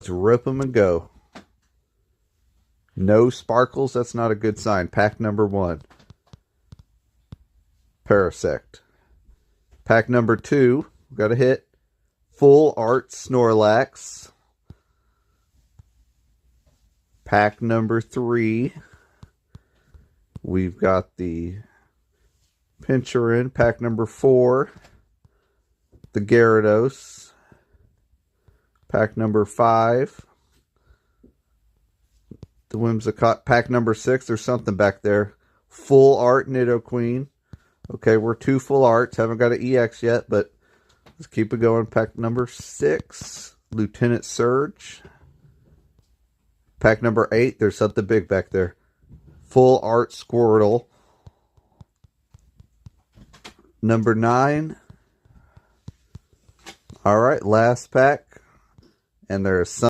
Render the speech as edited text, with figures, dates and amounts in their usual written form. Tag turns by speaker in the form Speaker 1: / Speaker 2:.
Speaker 1: Let's rip them and go. No sparkles, that's not a good sign. Pack number 1. Parasect. Pack number 2, got a hit. Full Art Snorlax. Pack number 3, we've got the Pincherin. Pack number 4, the Gyarados. Pack number 5, the Whimsicott. Pack number 6, there's something back there. Full Art Nidoqueen. Okay, we're 2 full arts. Haven't got an EX yet, but let's keep it going. Pack number 6, Lieutenant Surge. Pack number 8, there's something big back there. Full Art Squirtle. Number 9. Alright, last pack. And there's some